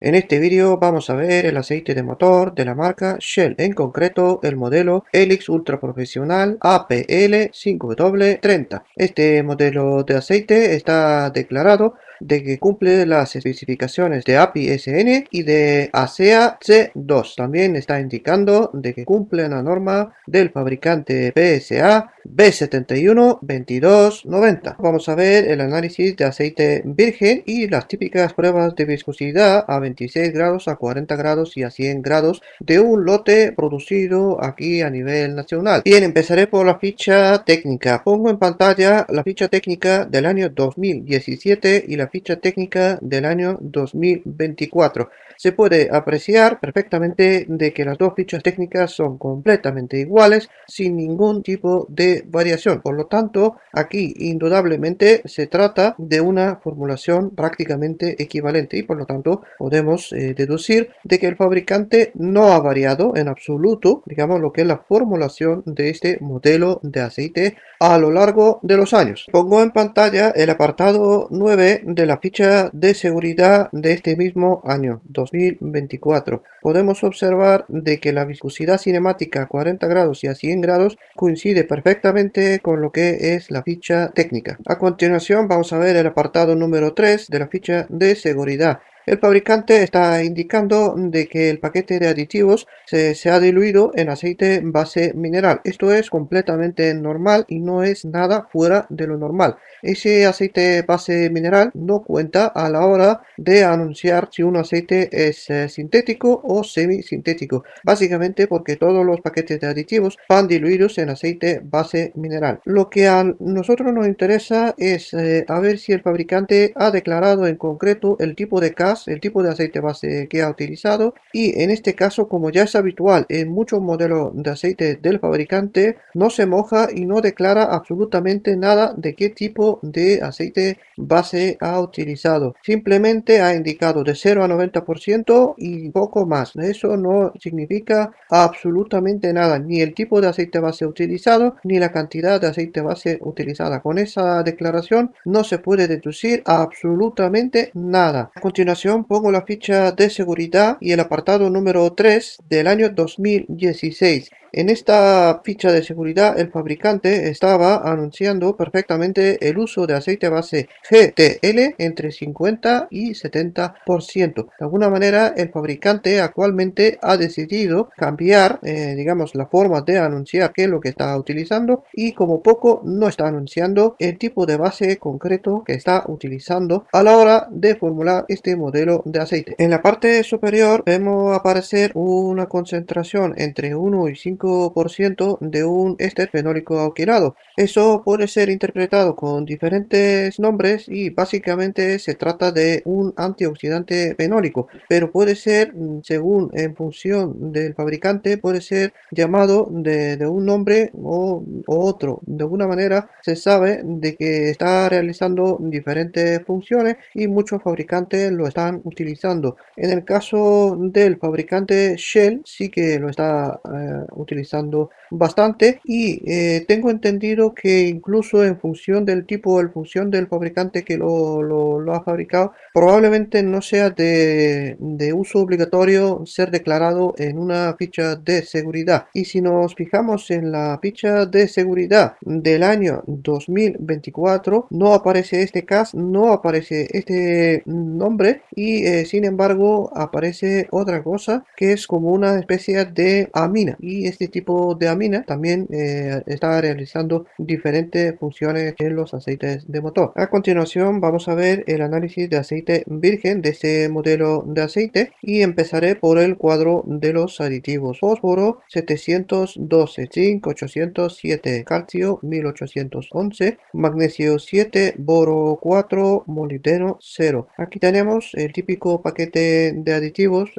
En este vídeo vamos a ver el aceite de motor de la marca Shell, en concreto el modelo Helix Ultra Profesional APL 5W30. Este modelo de aceite está declarado de que cumple las especificaciones de API SN y de ASEA C2. También está indicando de que cumple la norma del fabricante PSA B712290. Vamos a ver el análisis de aceite virgen y las típicas pruebas de viscosidad a 26 grados, a 40 grados y a 100 grados de un lote producido aquí a nivel nacional. Bien, empezaré por la ficha técnica. Pongo en pantalla la ficha técnica del año 2017 y la ficha técnica del año 2024. Se puede apreciar perfectamente de que las dos fichas técnicas son completamente iguales sin ningún tipo de variación. Por lo tanto, aquí indudablemente se trata de una formulación prácticamente equivalente y por lo tanto podemos deducir de que el fabricante no ha variado en absoluto, digamos, lo que es la formulación de este modelo de aceite a lo largo de los años. Pongo en pantalla el apartado 9 de la ficha de seguridad de este mismo año 2024. Podemos observar de que la viscosidad cinemática a 40 grados y a 100 grados coincide perfectamente con lo que es la ficha técnica. A continuación vamos a ver el apartado número 3 de la ficha de seguridad. El fabricante está indicando de que el paquete de aditivos se ha diluido en aceite base mineral. Esto es completamente normal y no es nada fuera de lo normal. Ese aceite base mineral no cuenta a la hora de anunciar si un aceite es sintético o semisintético. Básicamente porque todos los paquetes de aditivos van diluidos en aceite base mineral. Lo que a nosotros nos interesa es a ver si el fabricante ha declarado en concreto el tipo de CAS, el tipo de aceite base que ha utilizado, y en este caso, como ya es habitual en muchos modelos de aceite del fabricante, no se moja y no declara absolutamente nada de qué tipo de aceite base ha utilizado. Simplemente ha indicado de 0 a 90% y poco más. Eso no significa absolutamente nada, ni el tipo de aceite base utilizado ni la cantidad de aceite base utilizada. Con esa declaración no se puede deducir absolutamente nada. A continuación pongo la ficha de seguridad y el apartado número 3 del año 2016. En esta ficha de seguridad el fabricante estaba anunciando perfectamente el uso de aceite base GTL entre 50 y 70%. De alguna manera el fabricante actualmente ha decidido cambiar digamos la forma de anunciar qué es lo que está utilizando y como poco no está anunciando el tipo de base concreto que está utilizando a la hora de formular este modelo de aceite. En la parte superior vemos aparecer una concentración entre 1 y 5% de un éster fenólico alquilado. Eso puede ser interpretado con diferentes nombres y básicamente se trata de un antioxidante fenólico, pero puede ser, según en función del fabricante, puede ser llamado de un nombre o otro. De alguna manera se sabe de que está realizando diferentes funciones y muchos fabricantes lo están utilizando. En el caso del fabricante Shell sí que lo está utilizando bastante y tengo entendido que incluso en función del tipo o en función del fabricante que lo ha fabricado, probablemente no sea de uso obligatorio ser declarado en una ficha de seguridad. Y si nos fijamos en la ficha de seguridad del año 2024, no aparece este CAS, no aparece este nombre y sin embargo aparece otra cosa que es como una especie de amina, y este tipo de amina también está realizando diferentes funciones en los aceites de motor. A continuación vamos a ver el análisis de aceite virgen de este modelo de aceite y empezaré por el cuadro de los aditivos. Fósforo 712, zinc 807, calcio 1811, magnesio 7, boro 4, molibdeno 0. Aquí tenemos el típico paquete de aditivos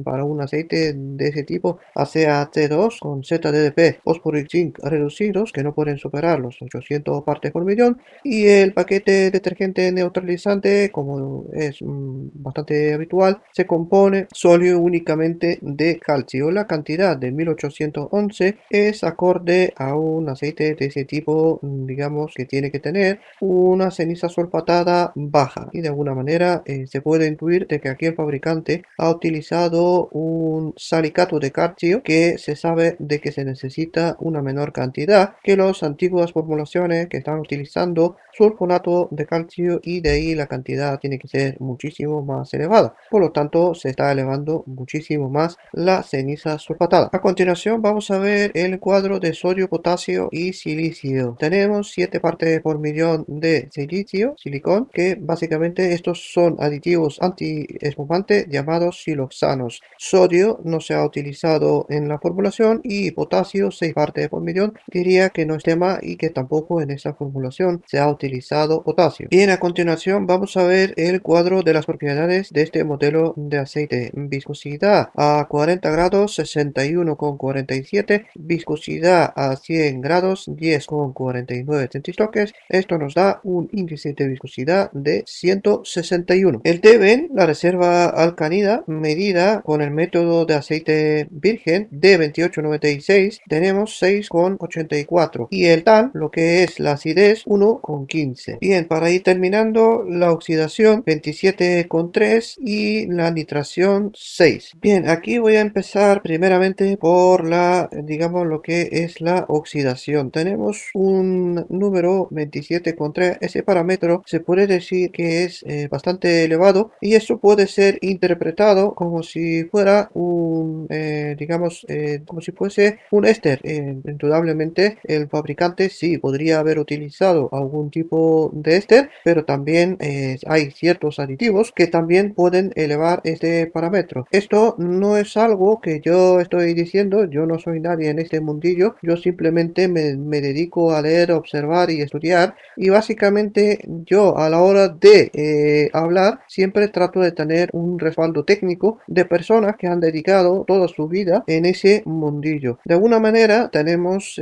para un aceite de ese tipo, ASEA C2, grados con ZDDP Phosphoric Zinc reducidos que no pueden superar los 800 partes por millón, y el paquete detergente neutralizante, como es bastante habitual, se compone solo únicamente de calcio. La cantidad de 1811 es acorde a un aceite de ese tipo, digamos que tiene que tener una ceniza sulfatada baja, y de alguna manera se puede intuir de que aquí el fabricante ha utilizado un silicato de calcio que se sabe de que se necesita una menor cantidad que las antiguas formulaciones que están utilizando sulfonato de calcio, y de ahí la cantidad tiene que ser muchísimo más elevada. Por lo tanto, se está elevando muchísimo más la ceniza sulfatada. A continuación vamos a ver el cuadro de sodio, potasio y silicio. Tenemos 7 partes por millón de silicio, silicón, que básicamente estos son aditivos anti-espumante llamados siloxanos. Sodio no se ha utilizado en la formulación, y potasio 6 partes por millón diría que no es tema, y que tampoco en esta formulación se ha utilizado potasio. Bien, a continuación vamos a ver el cuadro de las propiedades de este modelo de aceite. Viscosidad a 40 grados 61,47, viscosidad a 100 grados 10,49 centistoques. Esto nos da un índice de viscosidad de 161. El TBN, la reserva alcalina medida con el método de aceite virgen de 2896, tenemos 6,84, y el TAL, lo que es la acidez, 1,15. Bien, para ir terminando, la oxidación 27,3 y la nitración 6. Bien, aquí voy a empezar primeramente por digamos, lo que es la oxidación. Tenemos un número 27,3. Ese parámetro se puede decir que es bastante elevado, y eso puede ser interpretado como si fuera digamos, como si fuese un éster. Indudablemente el fabricante sí podría haber utilizado algún tipo de éster, pero también hay ciertos aditivos que también pueden elevar este parámetro. Esto no es algo que yo estoy diciendo, yo no soy nadie en este mundillo, yo simplemente me dedico a leer, observar y estudiar, y básicamente yo a la hora de hablar siempre trato de tener un respaldo técnico de personas que han dedicado toda su vida en ese mundillo. De alguna manera tenemos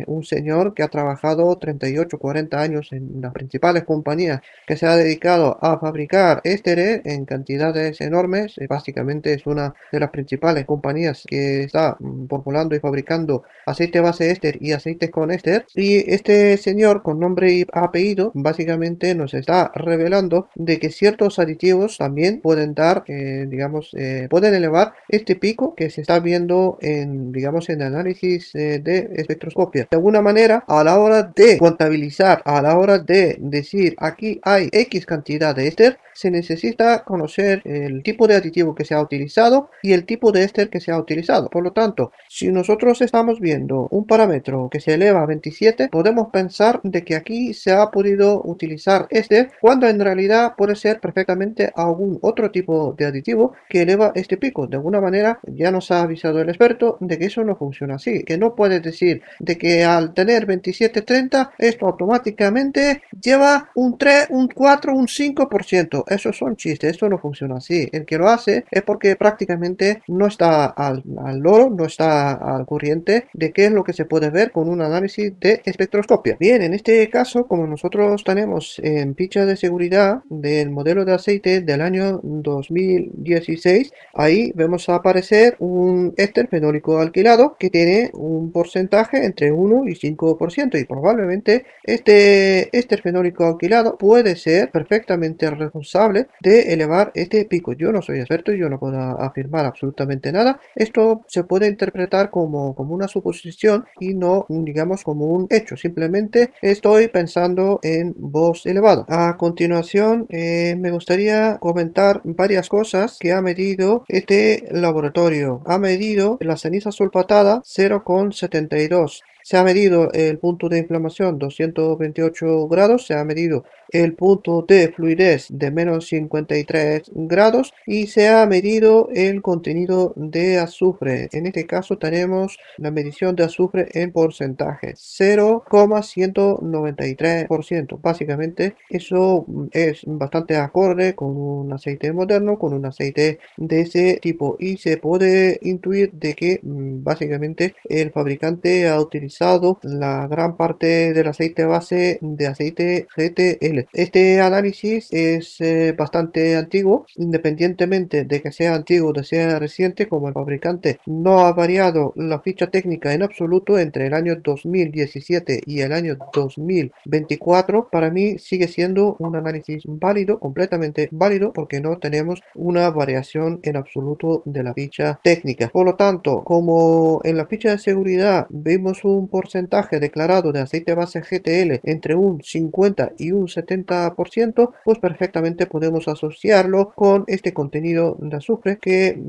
un señor que ha trabajado 38-40 años en las principales compañías, que se ha dedicado a fabricar ésteres en cantidades enormes. Básicamente es una de las principales compañías que está formulando y fabricando aceite base éster y aceites con éster, y este señor con nombre y apellido básicamente nos está revelando de que ciertos aditivos también pueden dar, digamos, pueden elevar este pico que se está viendo en, digamos, en análisis de espectroscopia. De alguna manera, a la hora de contabilizar, a la hora de decir aquí hay X cantidad de éster, se necesita conocer el tipo de aditivo que se ha utilizado y el tipo de éster que se ha utilizado. Por lo tanto, si nosotros estamos viendo un parámetro que se eleva a 27, podemos pensar de que aquí se ha podido utilizar éster, cuando en realidad puede ser perfectamente algún otro tipo de aditivo que eleva este pico. De alguna manera ya nos ha avisado el experto de que eso no funciona así, que no puedes decir de que al tener 27-30 esto automáticamente lleva un 3, un 4, un 5%. Esos son chistes, esto no funciona así. El que lo hace es porque prácticamente no está al loro, no está al corriente de qué es lo que se puede ver con un análisis de espectroscopia. Bien, en este caso, como nosotros tenemos en ficha de seguridad del modelo de aceite del año 2016, ahí vemos aparecer un éster fenólico alquilado que tiene un porcentaje entre 1 y 5%, y probablemente este éster fenólico alquilado puede ser perfectamente responsable de elevar este pico. Yo no soy experto y yo no puedo afirmar absolutamente nada. Esto se puede interpretar como una suposición y no, digamos, como un hecho. Simplemente estoy pensando en voz elevada. A continuación, me gustaría comentar varias cosas que ha medido este laboratorio. Ha medido la ceniza sulfatada 0,72. Se ha medido el punto de inflamación 228 grados, se ha medido el punto de fluidez de menos 53 grados y se ha medido el contenido de azufre. En este caso tenemos la medición de azufre en porcentaje 0,193%. Básicamente eso es bastante acorde con un aceite moderno, con un aceite de ese tipo, y se puede intuir de que básicamente el fabricante ha utilizado la gran parte del aceite base de aceite GTL. Este análisis es bastante antiguo, independientemente de que sea antiguo o de sea reciente. Como el fabricante no ha variado la ficha técnica en absoluto entre el año 2017 y el año 2024, para mí sigue siendo un análisis válido, completamente válido, porque no tenemos una variación en absoluto de la ficha técnica. Por lo tanto, como en la ficha de seguridad vemos un porcentaje declarado de aceite base GTL entre un 50 y un 70%, pues perfectamente podemos asociarlo con este contenido de azufre que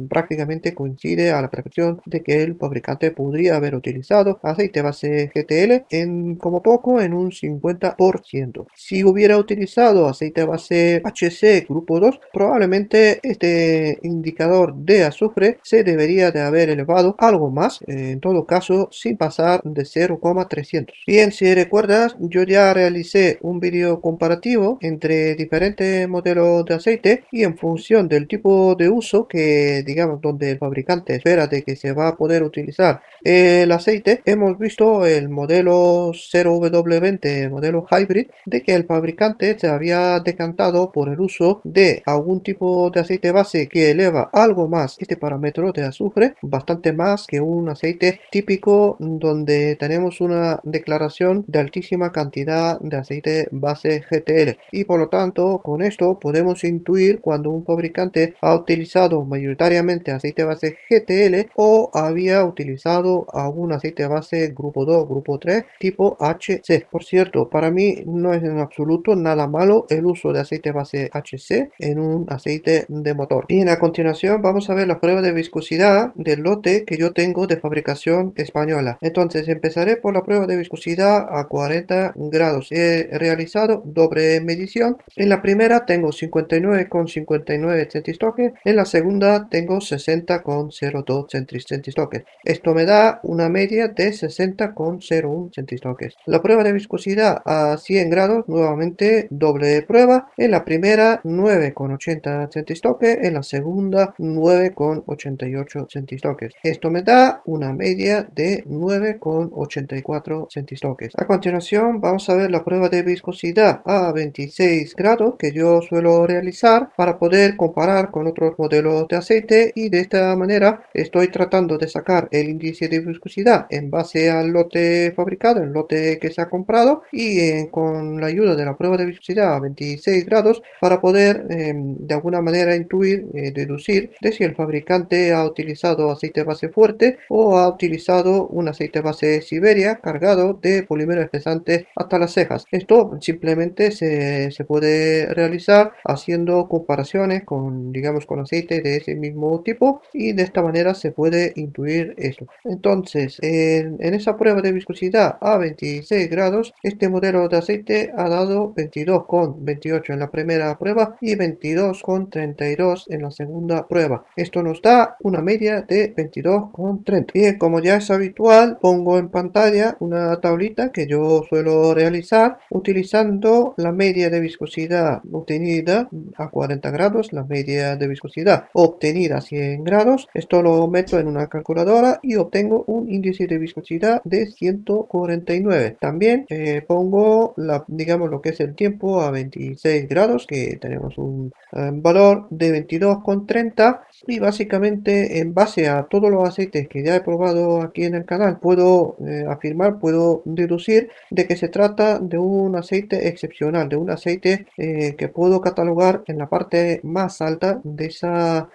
prácticamente coincide a la perfección de que el fabricante podría haber utilizado aceite base GTL en como poco en un 50%. Si hubiera utilizado aceite base HC grupo 2, probablemente este indicador de azufre se debería de haber elevado algo más, en todo caso sin pasar de 0,300. Bien, si recuerdas, yo ya realicé un vídeo comparativo entre diferentes modelos de aceite, y en función del tipo de uso que digamos donde el fabricante espera de que se va a poder utilizar el aceite, hemos visto el modelo 0W20, modelo hybrid, de que el fabricante se había decantado por el uso de algún tipo de aceite base que eleva algo más este parámetro de azufre, bastante más que un aceite típico donde tenemos una declaración de altísima cantidad de aceite base GTL, y por lo tanto con esto podemos intuir cuando un fabricante ha utilizado mayoritariamente aceite base GTL o había utilizado algún aceite base grupo 2, grupo 3 tipo HC. Por cierto, para mí no es en absoluto nada malo el uso de aceite base HC en un aceite de motor. Y a continuación vamos a ver la prueba de viscosidad del lote que yo tengo de fabricación española. Entonces empezaré por la prueba de viscosidad a 40 grados. He realizado doble medición. En la primera tengo 59,59 centistoques, en la segunda tengo 60,02 centistoques. Esto me da una media de 60,01 centistoques. La prueba de viscosidad a 100 grados, nuevamente doble prueba. En la primera 9,80 centistoques, en la segunda 9,88 centistoques. Esto me da una media de 9,84 centistoques. A continuación vamos a ver la prueba de viscosidad a 26 grados que yo suelo realizar para poder comparar con otros modelos de aceite, y de esta manera estoy tratando de sacar el índice de viscosidad en base al lote fabricado, el lote que se ha comprado, y con la ayuda de la prueba de viscosidad a 26 grados para poder de alguna manera intuir, deducir de si el fabricante ha utilizado aceite base fuerte o ha utilizado un aceite base Siberia cargado de polímero espesante hasta las cejas. Esto simplemente se puede realizar haciendo comparaciones con, digamos, con aceite de ese mismo tipo, y de esta manera se puede intuir esto. Entonces, en esa prueba de viscosidad a 26 grados, este modelo de aceite ha dado 22,28 en la primera prueba y 22,32 en la segunda prueba. Esto nos da una media de 22,30. Bien, como ya es habitual, pongo en pantalla una tablita que yo suelo realizar utilizando la media de viscosidad obtenida a 40 grados, la media de viscosidad obtenida a 100 grados. Esto lo meto en una calculadora y obtengo un índice de viscosidad de 149. También pongo digamos lo que es el tiempo a 26 grados, que tenemos un valor de 22,30, y básicamente en base a todos los aceites que ya he probado aquí en el canal puedo afirmar, puedo deducir de que se trata de un aceite excepcional, de un aceite que puedo catalogar en la parte más alta de esa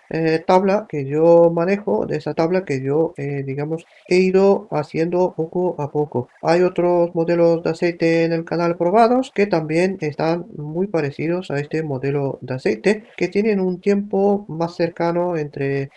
tabla que yo manejo, de esa tabla que yo digamos he ido haciendo poco a poco. Hay otros modelos de aceite en el canal probados que también están muy parecidos a este modelo de aceite, que tienen un tiempo más cercano entre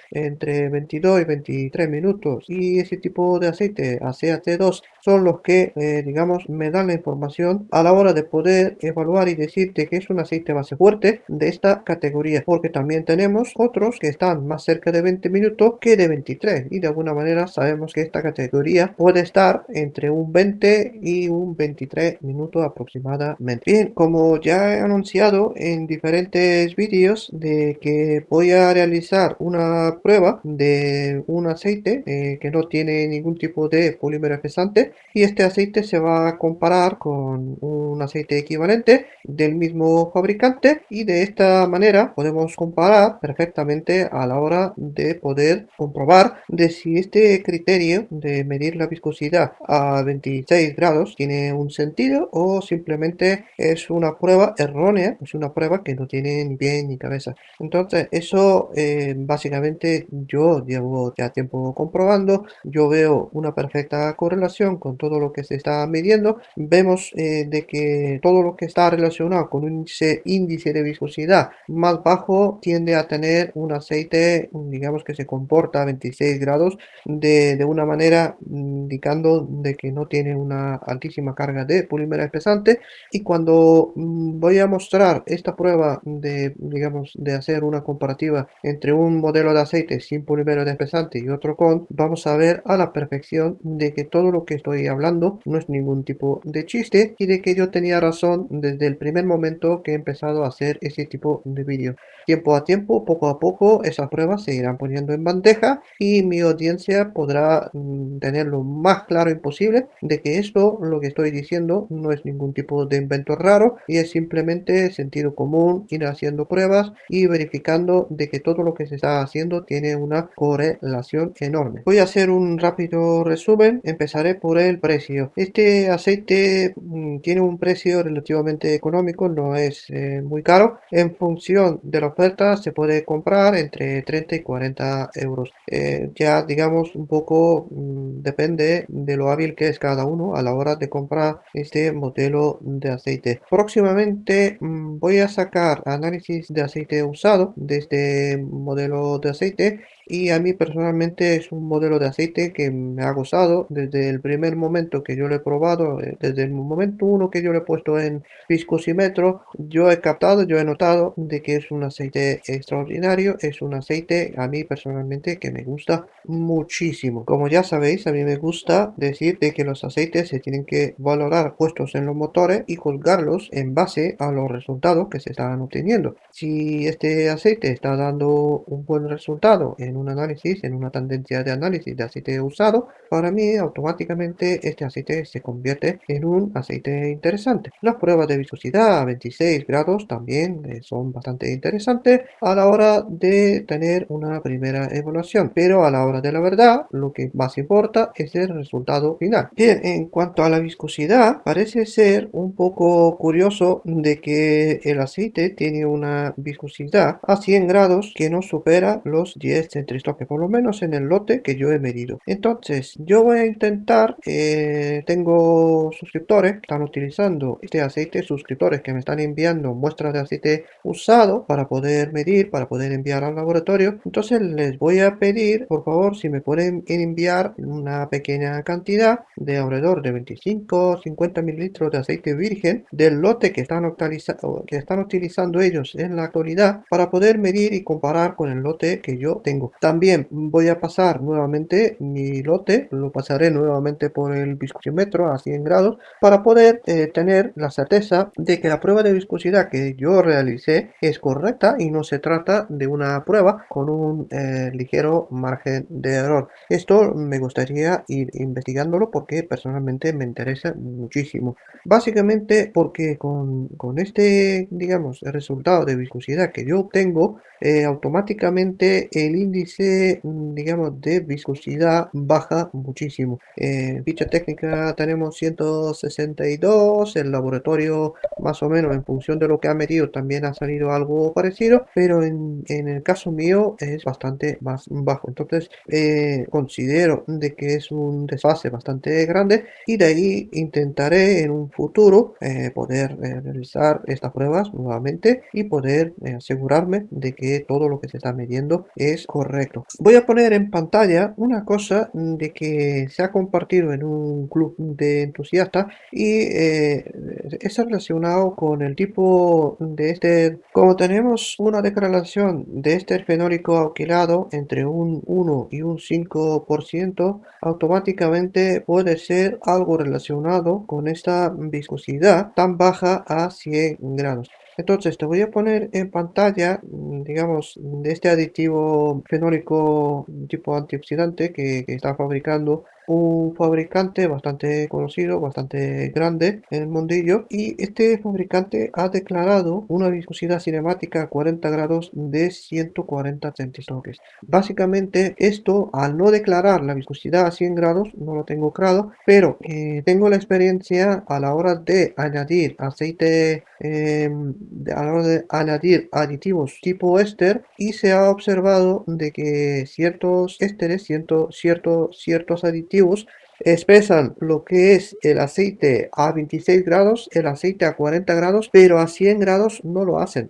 22 y 23 minutos, y ese tipo de aceite de ACAT2 son los que, digamos, me dan la información a la hora de poder evaluar y decirte que es un aceite base fuerte de esta categoría, porque también tenemos otros que están más cerca de 20 minutos que de 23, y de alguna manera sabemos que esta categoría puede estar entre un 20 y un 23 minutos aproximadamente. Bien, como ya he anunciado en diferentes vídeos de que voy a realizar una prueba de un aceite que no tiene ningún tipo de polímero pesante, y este aceite se va a comparar con un aceite equivalente del mismo fabricante, y de esta manera podemos comparar perfectamente a la hora de poder comprobar de si este criterio de medir la viscosidad a 26 grados tiene un sentido o simplemente es una prueba errónea, es una prueba que no tiene ni pie ni cabeza. Entonces eso básicamente yo llevo ya tiempo comprobando, yo veo una perfecta correlación con todo lo que se está midiendo. Vemos de que todo lo que está relacionado con un índice de viscosidad más bajo tiende a tener un aceite, digamos, que se comporta a 26 grados de una manera indicando de que no tiene una altísima carga de polímero espesante. Y cuando voy a mostrar esta prueba de, digamos, de hacer una comparativa entre un modelo de aceite sin polímero espesante y otro con, vamos a ver a la perfección de que todo lo que estoy hablando no es ningún tipo de chiste, y de que yo tenía razón desde el primer momento que he empezado a hacer ese tipo de vídeos. Tiempo a tiempo, poco a poco, esas pruebas se irán poniendo en bandeja y mi audiencia podrá tener lo más claro imposible de que esto, lo que estoy diciendo, no es ningún tipo de invento raro, y es simplemente sentido común, ir haciendo pruebas y verificando de que todo lo que se está haciendo tiene una correlación enorme. Voy a hacer un rápido resumen. Empezaré por el precio. Este aceite tiene un precio relativamente económico, no es muy caro. En función de la oferta se puede comprar entre 30 y 40 euros. Ya digamos un poco depende de lo hábil que es cada uno a la hora de comprar este modelo de aceite. Próximamente voy a sacar análisis de aceite usado de este modelo de aceite, y a mí personalmente es un modelo de aceite que me ha gustado desde el primer momento que yo lo he probado, desde el momento uno que yo lo he puesto en viscosímetro. Yo he captado, yo he notado de que es un aceite extraordinario, es un aceite a mí personalmente que me gusta muchísimo. Como ya sabéis, a mí me gusta decir de que los aceites se tienen que valorar puestos en los motores y juzgarlos en base a los resultados que se están obteniendo. Si este aceite está dando un buen resultado en un análisis, en una tendencia de análisis de aceite usado, para mí automáticamente este aceite se convierte en un aceite interesante. Las pruebas de viscosidad a 26 grados también son bastante interesantes a la hora de tener una primera evaluación, pero a la hora de la verdad lo que más importa es el resultado final. Bien, en cuanto a la viscosidad, parece ser un poco curioso de que el aceite tiene una viscosidad a 100 grados que no supera los 10 centristoques, por lo menos en el lote que yo he medido. Entonces yo voy a intentar, tengo suscriptores que están utilizando este aceite, suscriptores que me están enviando muestras de aceite usado para poder medir, para poder enviar al laboratorio. Entonces les voy a pedir por favor si me pueden enviar una pequeña cantidad de alrededor de 25-50 mililitros de aceite virgen del lote que están utilizando ellos en la actualidad, para poder medir y comparar con el lote que yo tengo. También voy a pasar nuevamente mi lote, lo pasaré nuevamente por el viscosímetro a 100 grados para poder tener la certeza de que la prueba de viscosidad que yo realicé es correcta y no se trata de una prueba con un ligero margen de error. Esto me gustaría ir investigándolo porque personalmente me interesa muchísimo. Básicamente porque con este, digamos, el resultado de viscosidad que yo obtengo, automáticamente el índice, digamos, de viscosidad baja muchísimo. Ficha técnica tenemos 162, el laboratorio más o menos en función de lo que ha medido también ha salido algo parecido, pero en el caso mío es bastante más bajo. Entonces considero de que es un desfase bastante grande, y de ahí intentaré en un futuro poder realizar estas pruebas nuevamente y poder asegurarme de que todo lo que se está midiendo es correcto. Voy a poner en pantalla una cosa de que que se ha compartido en un club de entusiastas y es relacionado con el tipo de éster. Como tenemos una declaración de éster fenólico alquilado entre un 1 y un 5%, automáticamente puede ser algo relacionado con esta viscosidad tan baja a 100 grados. Entonces te voy a poner en pantalla, digamos, de este aditivo fenólico tipo antioxidante que está fabricando un fabricante bastante conocido, bastante grande en el mundillo, y este fabricante ha declarado una viscosidad cinemática a 40 grados de 140 centistoques. Básicamente esto, al no declarar la viscosidad a 100 grados, no lo tengo claro, pero tengo la experiencia a la hora de añadir aceite, a la hora de añadir aditivos tipo éster, y se ha observado de que ciertos ésteres, ciertos aditivos expresan lo que es el aceite a 26 grados, el aceite a 40 grados, pero a 100 grados no lo hacen.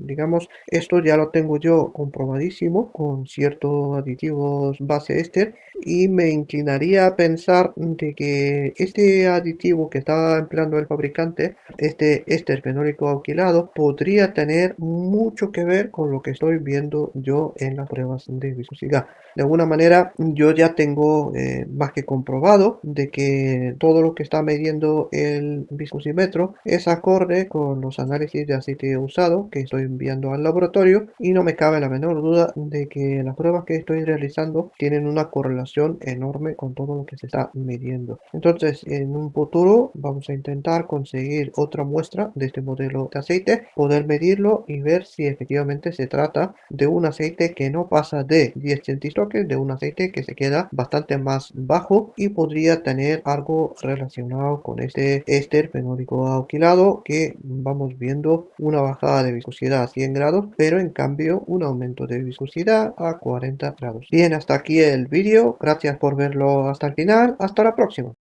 Digamos, esto ya lo tengo yo comprobadísimo con ciertos aditivos base éster, y me inclinaría a pensar de que este aditivo que está empleando el fabricante, este éster fenólico alquilado, podría tener mucho que ver con lo que estoy viendo yo en las pruebas de viscosidad. De alguna manera, yo ya tengo más que comprobado de que todo lo que está midiendo el viscosímetro es acorde con los análisis de aceite usado que estoy enviando al laboratorio, y no me cabe la menor duda de que las pruebas que estoy realizando tienen una correlación enorme con todo lo que se está midiendo. Entonces, en un futuro vamos a intentar conseguir otra muestra de este modelo de aceite, poder medirlo y ver si efectivamente se trata de un aceite que no pasa de 10 centistoques, de un aceite que se queda bastante más bajo y podría tener algo relacionado con este éster fenólico alquilado, que vamos viendo una bajada de viscosidad a 100 grados, pero en cambio un aumento de viscosidad a 40 grados. Bien, hasta aquí el vídeo. Gracias por verlo hasta el final. Hasta la próxima.